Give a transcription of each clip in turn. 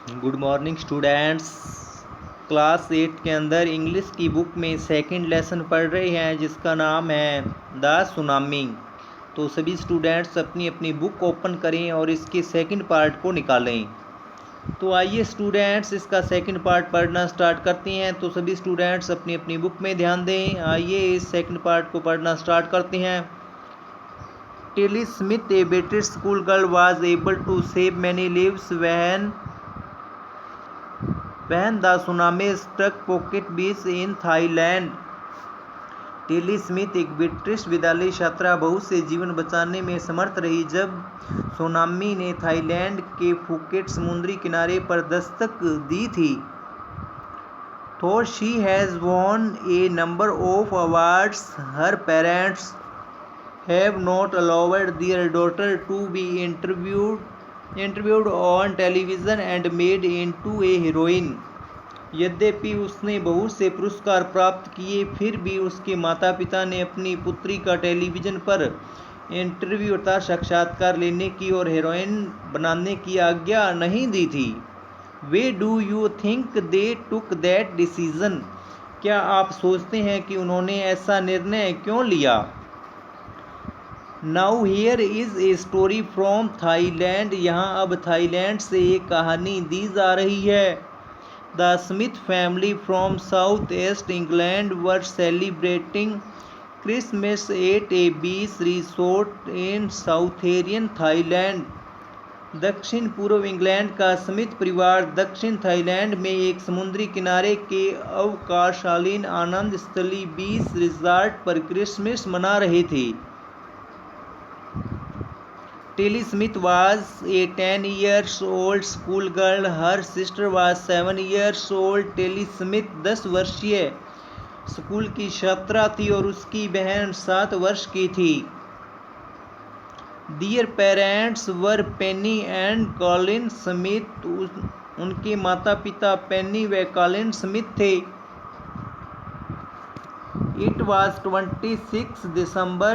Good morning students. Class 8 के अंदर English की बुक में सेकंड लेसन पढ़ रहे हैं जिसका नाम है द सुनामी। तो सभी स्टूडेंट्स अपनी अपनी बुक ओपन करें और इसके सेकंड पार्ट को निकालें। तो आइए स्टूडेंट्स इसका सेकंड पार्ट पढ़ना स्टार्ट करते हैं। तो सभी स्टूडेंट्स अपनी अपनी बुक में ध्यान दें। आइए इस सेकंड पार्ट को पढ़ना स्टार्ट करते हैं। Tilly Smith, a British school girl, was able to save many lives when the tsunami struck Phuket Beach in Thailand। Tilly Smith एक ब्रिटिश विद्यालय छात्रा बहुत से जीवन बचाने में समर्थ रही जब सुनामी ने थाईलैंड के फुकेट समुद्री किनारे पर दस्तक दी थी। Though she has won a number of awards, her parents have not allowed their daughter to be interviewed on television and made into a heroine। यद्यपि उसने बहुत से पुरस्कार प्राप्त किए फिर भी उसके माता पिता ने अपनी पुत्री का टेलीविज़न पर इंटरव्यू अर्थात साक्षात्कार लेने की और हीरोइन बनाने की आज्ञा नहीं दी थी। Why do you think they took that decision? क्या आप सोचते हैं कि उन्होंने ऐसा निर्णय क्यों लिया? Now here is a story from Thailand. यहाँ अब थाईलैंड से एक कहानी दी जा रही है। The Smith family from South East England were celebrating Christmas at a beach resort in Southern Thailand। दक्षिण पूर्व इंग्लैंड का स्मिथ परिवार दक्षिण थाईलैंड में एक समुद्री किनारे के अवकाशकालीन आनंद स्थली बीच रिजॉर्ट पर क्रिसमस मना रहे थे। Tilly Smith was a 10 years old school girl. Her sister was 7 years old. Tilly Smith 10 वर्षीय स्कूल की छात्रा थी और उसकी बहन 7 वर्ष की थी। Their parents were Penny and Colin Smith। उनके माता पिता पेनी व कॉलिन स्मिथ थे। It was 26 December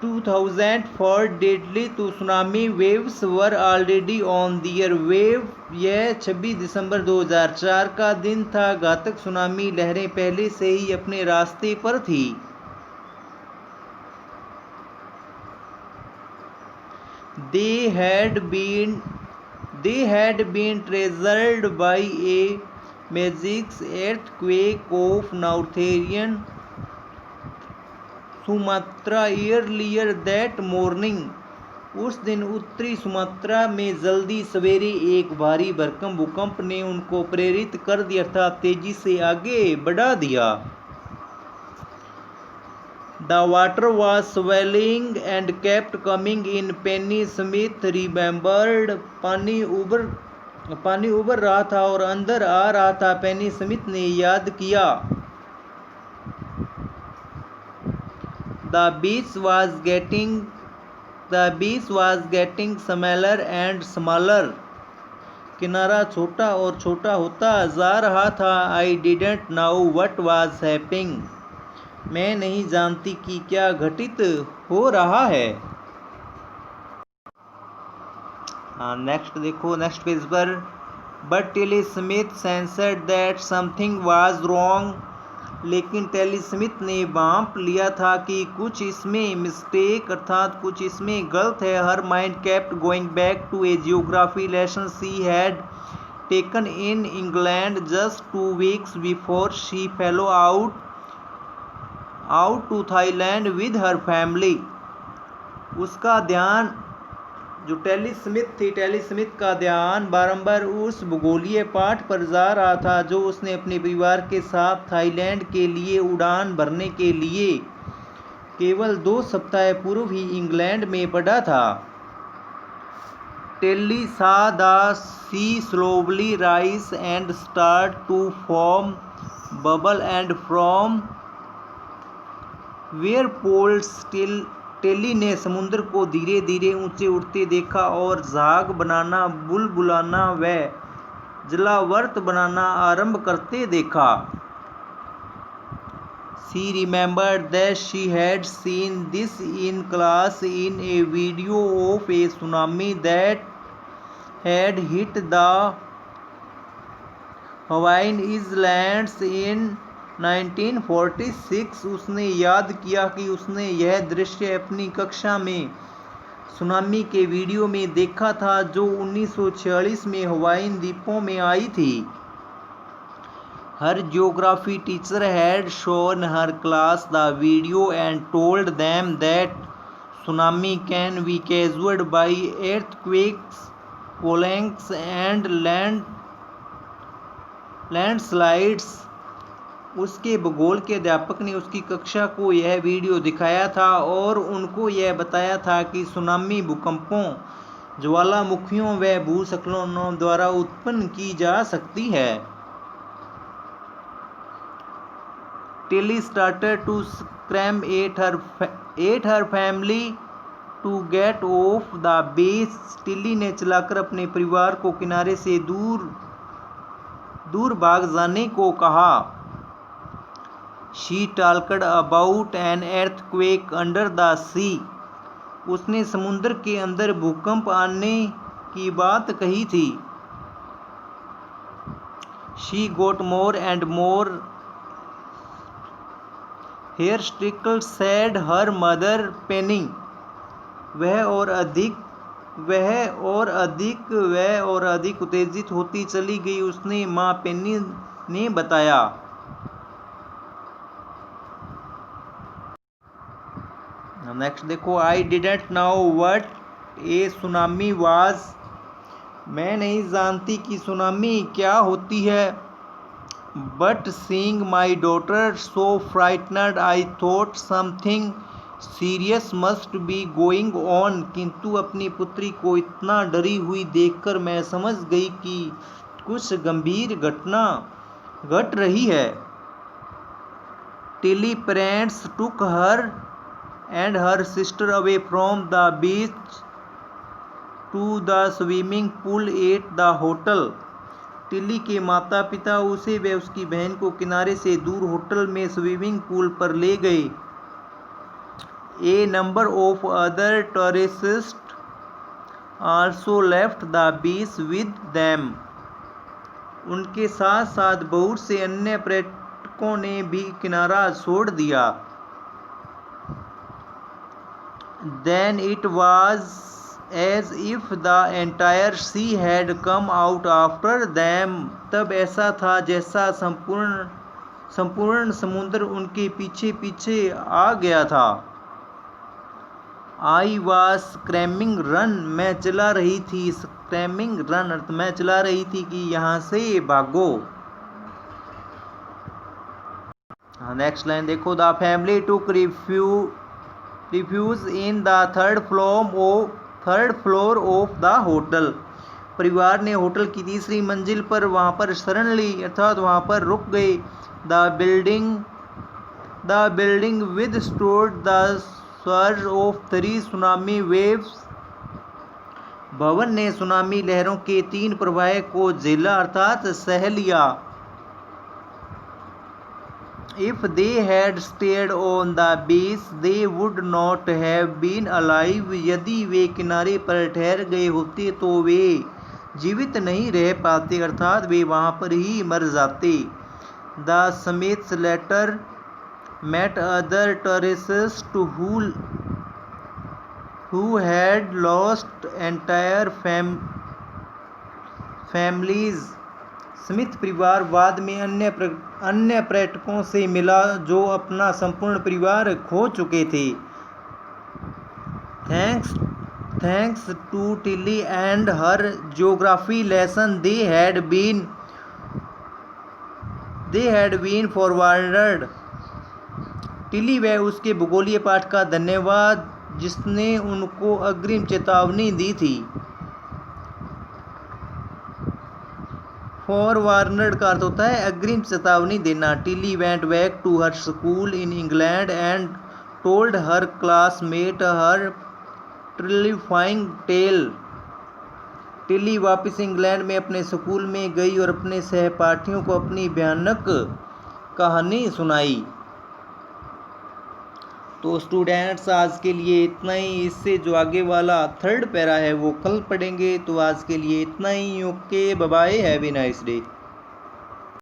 2004। deadly tsunami waves were already on their way। यह 26 दिसंबर 2004 का दिन था। घातक सुनामी लहरें पहले से ही अपने रास्ते पर थी। They had been triggered by a magic earthquake of northern Sumatra earlier that morning। उस दिन उत्तरी सुमात्रा में जल्दी सवेरे एक भारी भरकम भूकंप ने उनको प्रेरित कर दिया अर्थात तेजी से आगे बढ़ा दिया। The water was swelling and kept coming in। Penny Smith remembered। पानी उबर रहा था और अंदर आ रहा था। पेनी स्मिथ ने याद किया। The beach was getting smaller and smaller। किनारा छोटा और छोटा होता जा रहा था। I didn't know what was happening। मैं नहीं जानती कि क्या घटित हो रहा है। नेक्स्ट देखो नेक्स्ट पेज पर। But Tilly Smith sensed that something was wrong. लेकिन टेली स्मिथ ने भांप लिया था कि कुछ इसमें मिस्टेक अर्थात कुछ इसमें गलत है। Her mind kept going back to a geography lesson she had taken in England just 2 weeks before she flew out to Thailand with her family. उसका ध्यान जो टेली स्मिथ का ध्यान बारंबार उस भूगोलीय पाठ पर जा रहा था जो उसने अपने परिवार के साथ थाईलैंड के लिए उड़ान भरने के लिए केवल 2 सप्ताह पूर्व ही इंग्लैंड में पढ़ा था। Tilly saw the sea slowly rise and start to form bubble and from where poles Tilly ने समुद्र को धीरे धीरे ऊंचे उठते देखा और झाग बनाना बुलबुलाना व जलावर्त बनाना आरंभ करते देखा। She remembered that she had seen this in class in a video of a tsunami that had hit the Hawaiian Islands in 1946। उसने याद किया कि उसने यह दृश्य अपनी कक्षा में सुनामी के वीडियो में देखा था जो 1946 में हवाईन द्वीपों में आई थी। Her geography teacher had shown her class the video and told them that tsunami can be caused by earthquakes, volcanoes and landslides। उसके भूगोल के अध्यापक ने उसकी कक्षा को यह वीडियो दिखाया था और उनको यह बताया था कि सुनामी भूकंपों, ज्वालामुखियों व भूस्खलनों द्वारा उत्पन्न की जा सकती है। Tilly started to scream at her family to get off the beach। Tilly ने चिल्लाकर अपने परिवार को किनारे से दूर भाग जाने को कहा। She talked about an earthquake under the sea। उसने समुद्र के अंदर भूकंप आने की बात कही थी। She got more and more hair-stricken, said her mother, panting। वह और अधिक उत्तेजित होती चली गई, उसने माँ पेनी ने बताया। नेक्स्ट देखो, I didn't know what a tsunami was. मैं नहीं जानती कि सुनामी क्या होती है। But seeing my daughter so frightened I thought something serious must be going on. किंतु अपनी पुत्री को इतना डरी हुई देखकर मैं समझ गई कि कुछ गंभीर घटना घट रही है। Tilly parents took her and her sister away from the beach to the swimming pool at the hotel। Tilly के माता पिता उसे व उसकी बहन को किनारे से दूर होटल में स्विमिंग पूल पर ले गए। A number of other tourists also left the beach with them। उनके साथ साथ बहुत से अन्य पर्यटकों ने भी किनारा छोड़ दिया। Then it was as if the entire sea had come out after them। तब ऐसा था जैसा संपूर्ण समुद्र उनके पीछे पीछे आ गया था। I was screaming run। मैं चिल्ला रही थी। screaming run अर्थ मैं चिल्ला रही थी कि यहाँ से भागो। नेक्स्ट लाइन देखो, the family took refuge in the third floor of the hotel. परिवार ने होटल की तीसरी मंजिल पर वहाँ पर शरण ली अर्थात वहाँ पर रुक गए। The building withstood the surge of 3 tsunami waves. भवन ने सुनामी लहरों के 3 प्रवाह को झेला अर्थात सह लिया। If they had stayed on the beach, they would not have been alive। यदि वे किनारे पर ठहर गए होते तो वे जीवित नहीं रह पाते अर्थात वे वहाँ पर ही मर जाते। The Smiths later met other tourists who had lost entire families। Smith परिवार बाद में अन्य पर्यटकों से मिला जो अपना संपूर्ण परिवार खो चुके थे। Thanks to Tilly and her geography lesson they had been forwarded. Tilly व उसके भूगोलीय पाठ का धन्यवाद जिसने उनको अग्रिम चेतावनी दी थी। फॉरवर्डेड का अर्थ होता है अग्रिम चेतावनी देना। Tilly went back to her school in England and told her classmate her terrifying tale. Tilly वापस इंग्लैंड में अपने स्कूल में गई और अपने सहपाठियों को अपनी भयानक कहानी सुनाई। तो स्टूडेंट्स आज के लिए इतना ही। इससे जो आगे वाला थर्ड पैरा है वो कल पढ़ेंगे। तो आज के लिए इतना ही। Okay, bye bye, have a nice day.